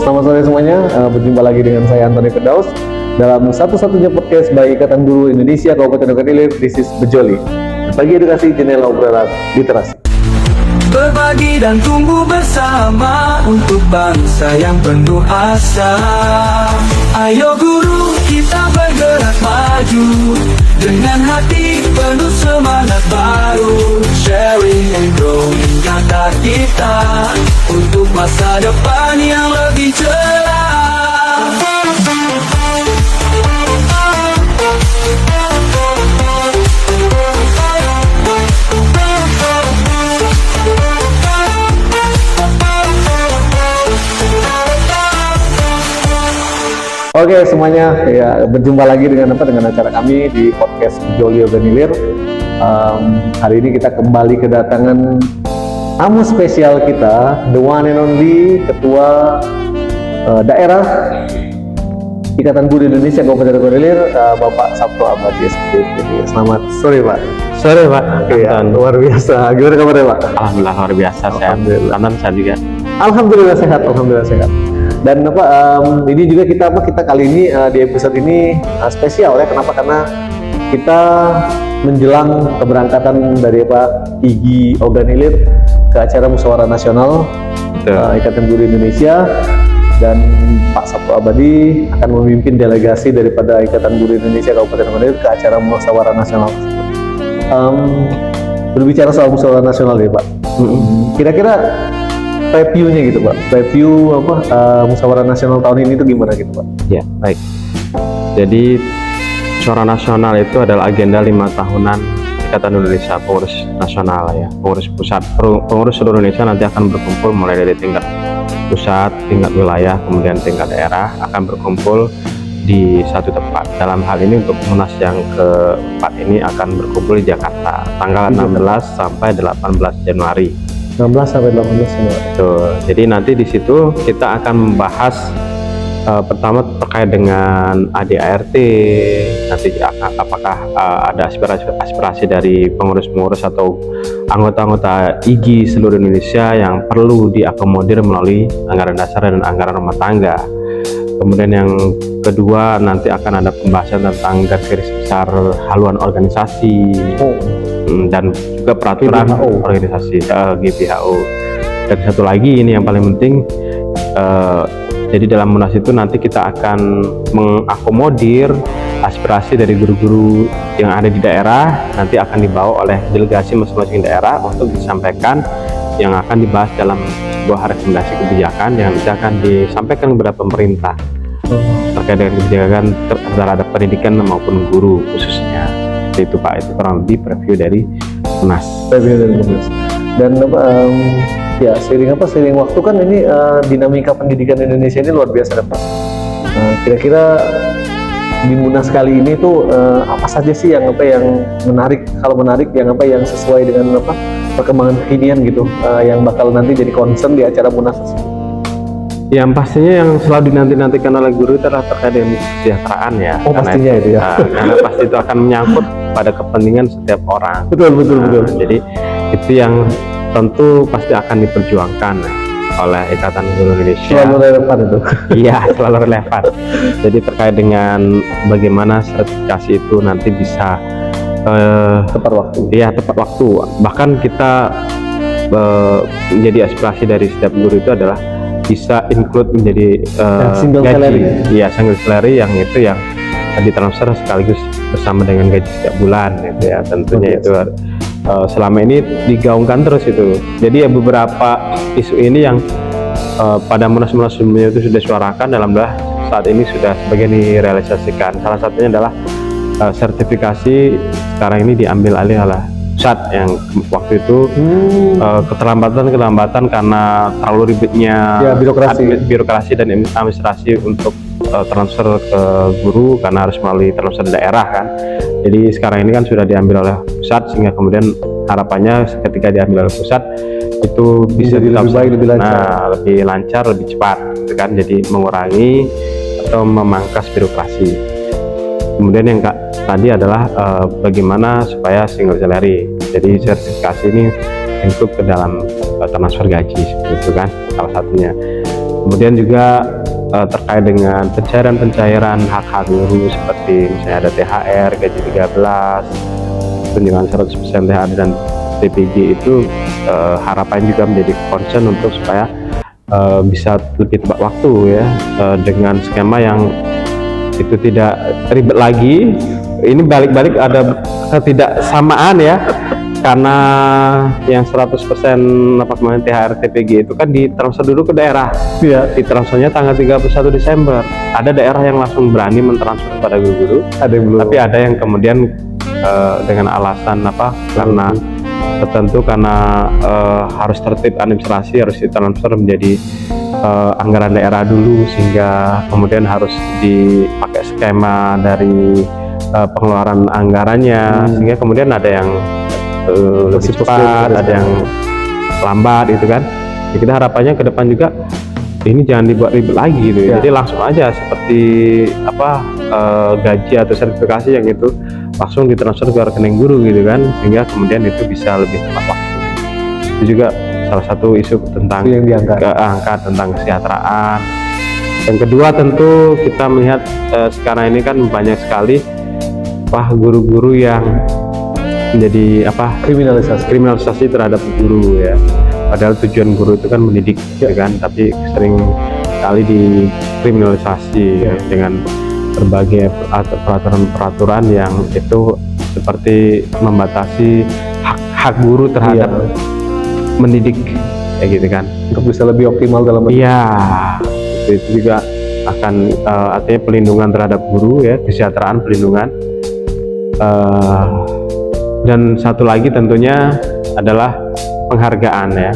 Selamat sore semuanya, berjumpa lagi dengan saya Antoni Firdaus dalam satu-satunya podcast by Ikatan Guru Indonesia Kabupaten Ogan Ilir. This is Bejoli, berbagi edukasi jendela obrolan literasi. Berbagi dan tumbuh bersama untuk bangsa yang penuh asa. Ayo guru, kita bergerak maju dengan hati penuh semangat baru. Sharing and growing kata kita untuk masa depan yang lebih cerah. Oke semuanya, ya berjumpa lagi dengan acara kami di podcast Bejoli Ogan Ilir. Hari ini kita kembali kedatangan tamu spesial kita, the one and only Ketua Daerah Ikatan Guru Indonesia Kabupaten Ogan Ilir, Bapak Sabto Abadi SPDP. Selamat sore Pak. Sore Pak. Ya, luar biasa. Gimana kabarnya Pak? Alhamdulillah luar biasa, sehat. Tanam sehat juga. Alhamdulillah sehat, alhamdulillah sehat. Dan ini juga kita kali ini di episode ini spesial ya. Kenapa? Karena kita menjelang keberangkatan dari IGI Ogan Ilir ke acara Musyawarah Nasional Ikatan Guru Indonesia, dan Pak Sabto Abadi akan memimpin delegasi daripada Ikatan Guru Indonesia Kabupaten Ogan Ilir ke acara Musyawarah Nasional. Berbicara soal Musyawarah Nasional ya Pak, kira-kira reviewnya gitu Pak, review Musyawarah Nasional tahun ini itu gimana gitu Pak? Ya baik, jadi Musyawarah Nasional itu adalah agenda 5 tahunan Ikatan Indonesia Pengurus Nasional ya, pengurus pusat, pengurus seluruh Indonesia nanti akan berkumpul mulai dari tingkat pusat, tingkat wilayah, kemudian tingkat daerah akan berkumpul di satu tempat. Dalam hal ini untuk Munas yang keempat ini akan berkumpul di Jakarta tanggal 16 sampai 18 Januari. 16 sampai 18 Januari. Betul. Jadi nanti di situ kita akan membahas pertama terkait dengan ADART, nanti apakah ada aspirasi dari pengurus-pengurus atau anggota-anggota IGI seluruh Indonesia yang perlu diakomodir melalui anggaran dasar dan anggaran rumah tangga. Kemudian yang kedua nanti akan ada pembahasan tentang garis besar haluan organisasi dan juga peraturan organisasi GBHO. Dan satu lagi ini yang paling penting, jadi dalam Munas itu nanti kita akan mengakomodir aspirasi dari guru-guru yang ada di daerah, nanti akan dibawa oleh delegasi masing-masing daerah untuk disampaikan yang akan dibahas dalam sebuah rekomendasi kebijakan yang nanti akan disampaikan kepada pemerintah terkait dengan kebijakan terhadap pendidikan maupun guru khususnya. Itu Pak, itu kurang lebih preview dari Munas. Dan ya seiring waktu kan ini dinamika pendidikan Indonesia ini luar biasa Pak. Kira-kira di Munas kali ini tuh apa saja sih yang menarik, kalau menarik yang sesuai dengan perkembangan kekinian gitu, yang bakal nanti jadi concern di acara Munas tersebut? Yang pastinya yang selalu dinanti-nantikan oleh guru itu adalah terkait dengan kesejahteraan ya. Oh pastinya itu ya. Karena pasti itu akan menyangkut pada kepentingan setiap orang. Betul. Jadi itu yang tentu pasti akan diperjuangkan oleh Ikatan Guru Indonesia. Selalu relevan itu. Iya, selalu relevan. Jadi terkait dengan bagaimana sertifikasi itu nanti bisa tepat waktu. Iya, tepat waktu. Bahkan kita menjadi aspirasi dari setiap guru itu adalah bisa include menjadi single salary. Iya, single salary yang ditransfer sekaligus bersama dengan gaji setiap bulan gitu ya. Tentunya itu selama ini digaungkan terus itu. Jadi ya beberapa isu ini yang pada Munas-Munas sebelumnya itu sudah disuarakan, alhamdulillah saat ini sudah sebagian direalisasikan. Salah satunya adalah sertifikasi sekarang ini diambil alih oleh pusat yang waktu itu keterlambatan karena terlalu ribetnya birokrasi dan administrasi untuk transfer ke guru karena harus melalui transfer daerah kan. Jadi sekarang ini kan sudah diambil oleh pusat, sehingga kemudian harapannya ketika diambil oleh pusat itu bisa lebih baik, lebih lancar. Lebih lancar, lebih cepat gitu kan. Jadi mengurangi atau memangkas birokrasi. Kemudian yang tadi adalah bagaimana supaya single salary. Jadi sertifikasi ini include ke dalam transfer gaji seperti itu kan, salah satunya. Kemudian juga terkait dengan pencairan hak-hak guru seperti misalnya ada THR, gaji 13, tunjangan 100% THR dan TPG itu harapan juga menjadi concern untuk supaya bisa lebih tepat waktu ya, dengan skema yang itu tidak ribet lagi. Ini balik-balik ada ketidaksamaan ya, karena yang 100% apa kemarin THR TPG itu kan ditransfer dulu ke daerah ya, ditransfernya tanggal 31 Desember. Ada daerah yang langsung berani mentransfer pada guru-guru, Ada yang belum. tapi ada yang kemudian dengan alasan apa, karena tertentu, karena harus tertib administrasi, harus ditransfer menjadi anggaran daerah dulu, sehingga kemudian harus dipakai skema dari pengeluaran anggarannya, sehingga kemudian ada yang lebih cepat, ada yang lambat gitu kan. Ya, kita harapannya ke depan juga ini jangan dibuat ribet lagi gitu ya. Jadi langsung aja seperti apa gaji atau sertifikasi yang itu langsung ditransfer ke rekening guru gitu kan, sehingga kemudian itu bisa lebih tepat waktu. Itu juga salah satu isu tentang yang diangkat tentang kesejahteraan. Yang kedua tentu kita melihat sekarang ini kan banyak sekali guru-guru yang menjadi kriminalisasi terhadap guru ya. Padahal tujuan guru itu kan mendidik ya kan, tapi sering kali dikriminalisasi ya, dengan berbagai peraturan yang itu seperti membatasi hak guru terhadap mendidik kayak gitu kan, untuk bisa lebih optimal dalam itu juga akan artinya pelindungan terhadap guru ya, kesejahteraan, pelindungan. Dan satu lagi tentunya adalah penghargaan ya.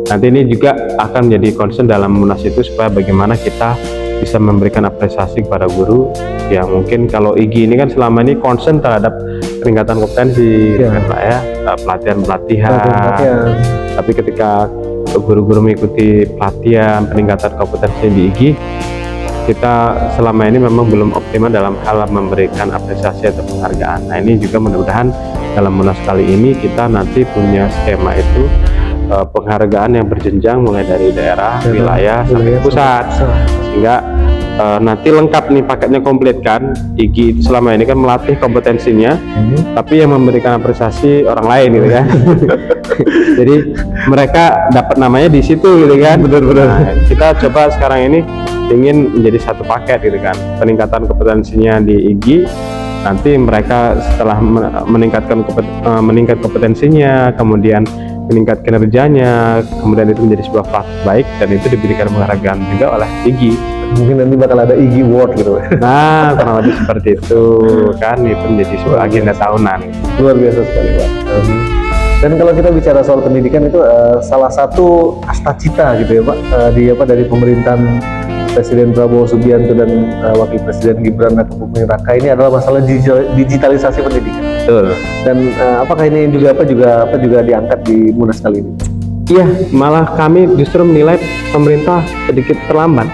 Nanti ini juga akan menjadi concern dalam Munas itu, supaya bagaimana kita bisa memberikan apresiasi kepada guru yang mungkin kalau IGI ini kan selama ini concern terhadap peningkatan kompetensi kan Pak ya, pelatihan. Tapi ketika guru-guru mengikuti pelatihan peningkatan kompetensi di IGI, kita selama ini memang belum optimal dalam hal memberikan apresiasi atau penghargaan. Nah ini juga mudah-mudahan dalam Munas kali ini kita nanti punya skema itu, penghargaan yang berjenjang mulai dari daerah, wilayah, sampai pusat, sehingga nanti lengkap nih paketnya, komplit kan. IGI itu selama ini kan melatih kompetensinya, tapi yang memberikan apresiasi orang lain gitu kan. Jadi mereka dapat namanya di situ gitu kan. Benar-benar. Nah, kita coba sekarang ini ingin menjadi satu paket gitu kan, peningkatan kompetensinya di IGI, nanti mereka setelah meningkat kompetensinya, kemudian meningkat kinerjanya, kemudian itu menjadi sebuah praktik baik, dan itu diberikan penghargaan juga oleh IGI. Mungkin nanti bakal ada IGI Award gitu. Nah kurang lebih seperti itu kan, itu menjadi sebuah agenda tahunan. Luar biasa sekali Pak. Dan kalau kita bicara soal pendidikan itu salah satu cita gitu ya Pak, dari pemerintahan Presiden Prabowo Subianto dan Wakil Presiden Gibran Rakabuming Raka ini adalah masalah digitalisasi pendidikan. Betul. Dan apakah ini juga diangkat di Munas kali ini? Iya, malah kami justru menilai pemerintah sedikit terlambat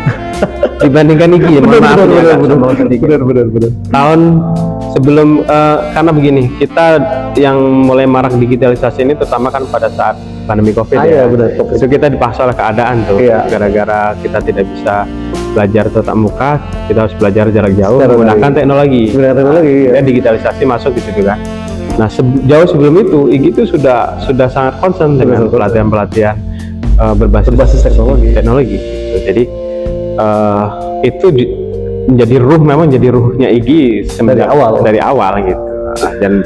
dibandingkan IGI. Benar. Tahun sebelum karena begini, kita yang mulai marak digitalisasi ini terutama kan pada saat pandemi COVID ya. Benar. Itu kita dipaksa oleh keadaan tuh, gara-gara kita tidak bisa belajar tatap muka, kita harus belajar jarak jauh menggunakan teknologi. Dan digitalisasi masuk di situ kan. Nah, jauh sebelum itu IGI itu sudah sangat concern dengan pelatihan-pelatihan berbasis teknologi. Jadi itu menjadi memang jadi ruhnya IGI dari awal gitu. Dan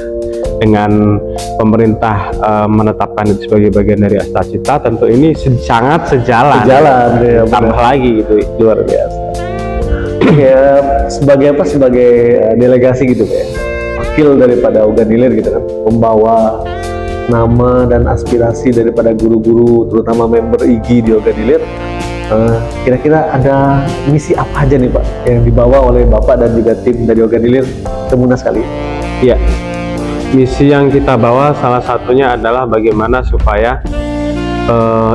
dengan pemerintah menetapkan itu sebagai bagian dari Astacita, tentu ini sangat sejalan ya, tambah lagi gitu, luar biasa. Ya, sebagai delegasi gitu ya, wakil daripada Ogan Ilir gitu kan, membawa nama dan aspirasi daripada guru-guru, terutama member IGI di Ogan Ilir. Kira-kira ada misi apa aja nih Pak yang dibawa oleh Bapak dan juga tim dari Ogan Ilir ke Munas kali ini? Iya, misi yang kita bawa salah satunya adalah bagaimana supaya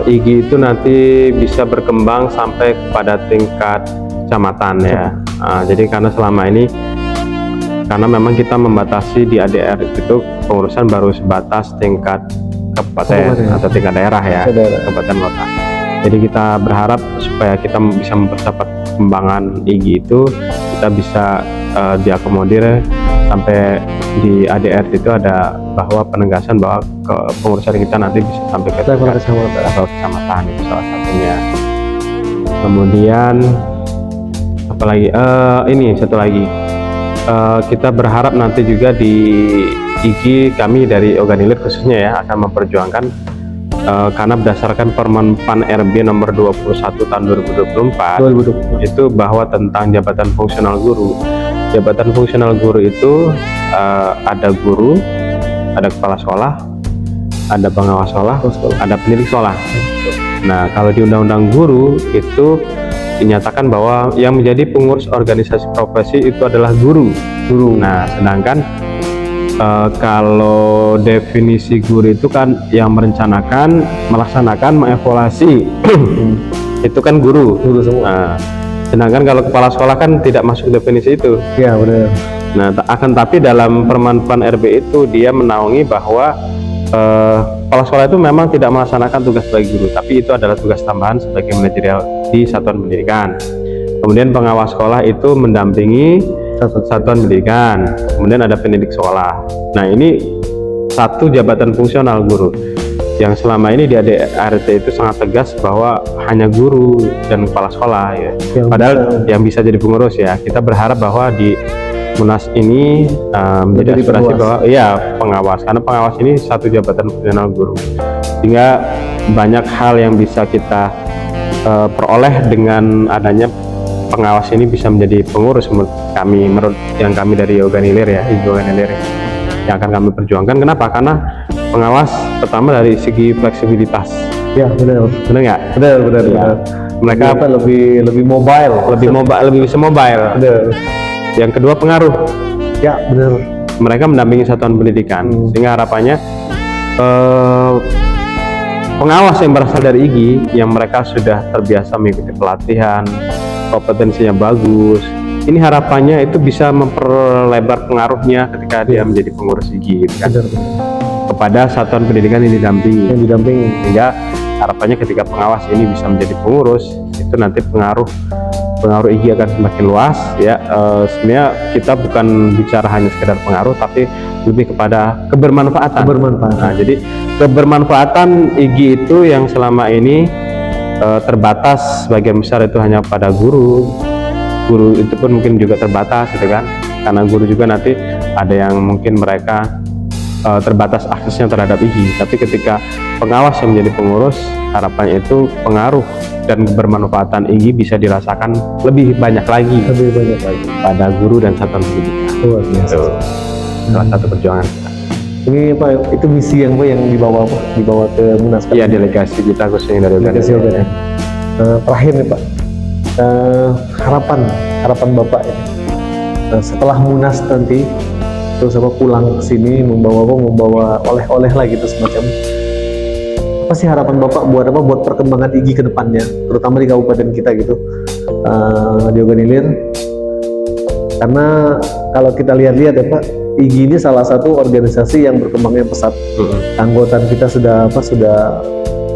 IGI itu nanti bisa berkembang sampai kepada tingkat kecamatan ya. Jadi karena selama ini memang kita membatasi di ADR itu pengurusan baru sebatas tingkat kabupaten atau tingkat daerah ya, kabupaten kota. Jadi kita berharap supaya kita bisa mempercepat perkembangan IGI itu, kita bisa diakomodir sampai di ADRT itu ada bahwa penegasan bahwa pengurusan kita nanti bisa sampai ke Level kecamatan. level kecamatan, itu salah satunya. Kemudian apalagi ini satu lagi, kita berharap nanti juga di IGI kami dari Organilir khususnya ya akan memperjuangkan karena berdasarkan Permen PAN RB nomor 21 tahun 2024 itu bahwa tentang jabatan fungsional guru. Jabatan fungsional guru itu ada guru, ada kepala sekolah, ada pengawas sekolah, ada pendidik sekolah. Nah, kalau di Undang-Undang Guru itu dinyatakan bahwa yang menjadi pengurus organisasi profesi itu adalah guru. Nah, sedangkan kalau definisi guru itu kan yang merencanakan, melaksanakan, mengevaluasi itu kan guru semua. Nah, sedangkan kalau kepala sekolah kan tidak masuk definisi itu. Iya, benar. Nah, akan tapi dalam Permen PAN RB itu dia menaungi bahwa kepala sekolah itu memang tidak melaksanakan tugas sebagai guru, tapi itu adalah tugas tambahan sebagai manajerial di satuan pendidikan. Kemudian pengawas sekolah itu mendampingi satuan pendidikan, kemudian ada pendidik sekolah. Nah, ini satu jabatan fungsional guru yang selama ini di ADRT itu sangat tegas bahwa hanya guru dan kepala sekolah ya. Padahal yang bisa jadi pengurus ya. Kita berharap bahwa di Munas ini menjadi aspirasi bahwa ya pengawas, karena pengawas ini satu jabatan fungsional guru, sehingga banyak hal yang bisa kita peroleh dengan adanya pengawas ini bisa menjadi pengurus menurut yang kami dari Organilir ya, IGI Organilir yang akan kami perjuangkan. Kenapa? Karena pengawas pertama dari segi fleksibilitas. Ya, benar. Benar nggak? Benar. Ya. Mereka lebih mobile, lebih bisa mobile. Benar. Yang kedua pengaruh. Ya, benar. Mereka mendampingi satuan pendidikan, sehingga harapannya pengawas yang berasal dari IGI yang mereka sudah terbiasa mengikuti pelatihan, kompetensinya bagus. Ini harapannya itu bisa memperlebar pengaruhnya ketika dia menjadi pengurus IGI gitu kan, kepada satuan pendidikan yang didampingi. Sehingga harapannya ketika pengawas ini bisa menjadi pengurus, itu nanti pengaruh IGI akan semakin luas ya. Sebenarnya kita bukan bicara hanya sekedar pengaruh, tapi lebih kepada kebermanfaatan. Nah, jadi kebermanfaatan IGI itu yang selama ini terbatas sebagian besar itu hanya pada guru itu pun mungkin juga terbatas gitu kan, karena guru juga nanti ada yang mungkin mereka terbatas aksesnya terhadap IGI. Tapi ketika pengawas yang menjadi pengurus, harapannya itu pengaruh dan kebermanfaatan IGI bisa dirasakan lebih banyak lagi pada guru dan satuan pendidikan. Luar biasa. Salah satu perjuangan kita. Ini apa? Itu misi yang dibawa ke Munas. Iya, delegasi kita khususnya dari delegasi Organilir. Terakhir nih Pak, harapan Bapak ini setelah Munas nanti terus pulang ke sini membawa oleh-oleh lah gitu semacam. Apa sih harapan Bapak buat perkembangan IGI ke depannya, terutama di kabupaten kita gitu, di Organilir? Karena kalau kita lihat-lihat ya Pak, IGI ini salah satu organisasi yang berkembangnya pesat. Anggotaan kita sudah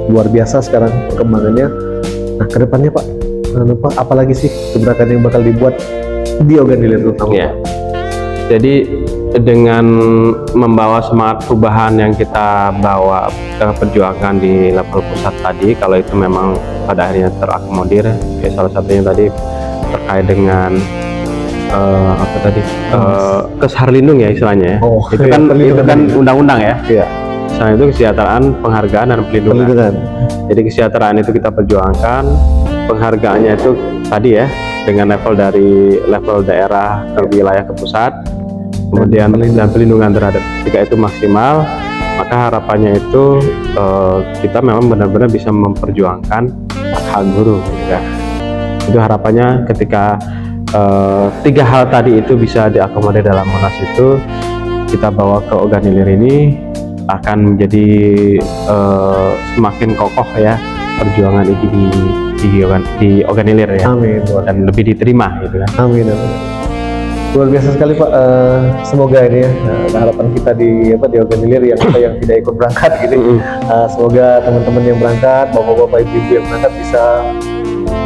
luar biasa sekarang perkembangannya. Nah, ke depannya Pak, apalagi sih gebrakan yang bakal dibuat di Organilir terutama? Ya. Jadi dengan membawa semangat perubahan yang kita bawa ke perjuangan di level pusat tadi, kalau itu memang pada akhirnya terakomodir, ya salah satunya tadi terkait dengan kesehar lindung ya istilahnya ya. Itu kan undang-undang ya. Iya. Selain itu kesejahteraan, penghargaan dan pelindungan. Jadi kesejahteraan itu kita perjuangkan, penghargaannya itu tadi ya dengan level daerah ke wilayah ke pusat, kemudian dan pelindungan terhadap, jika itu maksimal, maka harapannya itu kita memang benar-benar bisa memperjuangkan hak guru ya. Itu harapannya ketika tiga hal tadi itu bisa diakomodir dalam Munas itu, kita bawa ke Organilir ini akan menjadi semakin kokoh ya perjuangan di Organilir ya. Amin. Dan lebih diterima gitu kan. Amin. Luar biasa sekali Pak. Semoga ini ya harapan kita di Organilir yang tidak ikut berangkat gitu. Semoga teman-teman yang berangkat, bapak-bapak, ibu-ibu yang berangkat bisa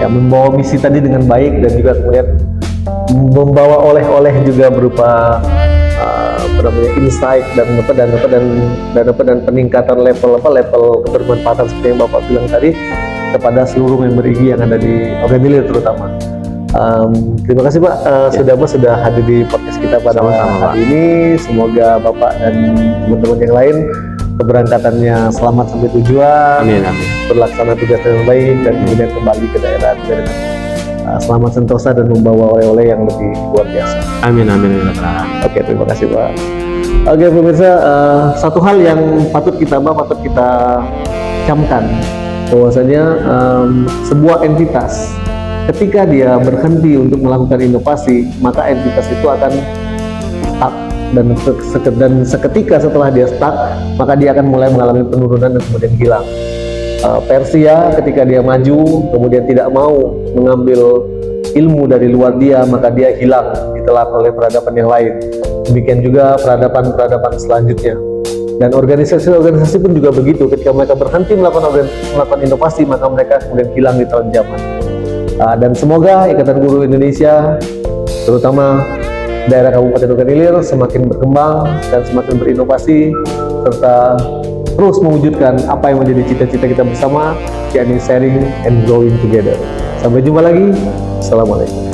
ya membawa misi tadi dengan baik, dan juga kemudian membawa oleh-oleh juga berupa insight dan peningkatan level kebermanfaatan seperti yang Bapak bilang tadi kepada seluruh member IGI yang ada di Organilir terutama. Terima kasih Pak sudah hadir di podcast kita pada hari ini. Semoga Bapak dan teman-teman yang lain keberangkatannya selamat sampai tujuan. Amin, amin. Berlaksana tugas dengan baik dan kemudian kembali ke daerah dengan selamat sentosa dan membawa oleh-oleh yang lebih luar biasa. Amin, amin. Oke, terima kasih Pak. Oke pemirsa, satu hal yang patut kita camkan bahwasanya sebuah entitas ketika dia berhenti untuk melakukan inovasi, maka entitas itu akan stuck, dan seketika setelah dia stuck, maka dia akan mulai mengalami penurunan dan kemudian hilang. Persia ketika dia maju kemudian tidak mau mengambil ilmu dari luar dia, maka dia hilang, ditelan oleh peradaban yang lain. Demikian juga peradaban selanjutnya. Dan organisasi-organisasi pun juga begitu, ketika mereka berhenti melakukan inovasi, maka mereka kemudian hilang di tahun zaman. Dan semoga Ikatan Guru Indonesia, terutama daerah Kabupaten Organilir, semakin berkembang dan semakin berinovasi, serta terus mewujudkan apa yang menjadi cita-cita kita bersama, yakni sharing and growing together. Sampai jumpa lagi. Assalamualaikum.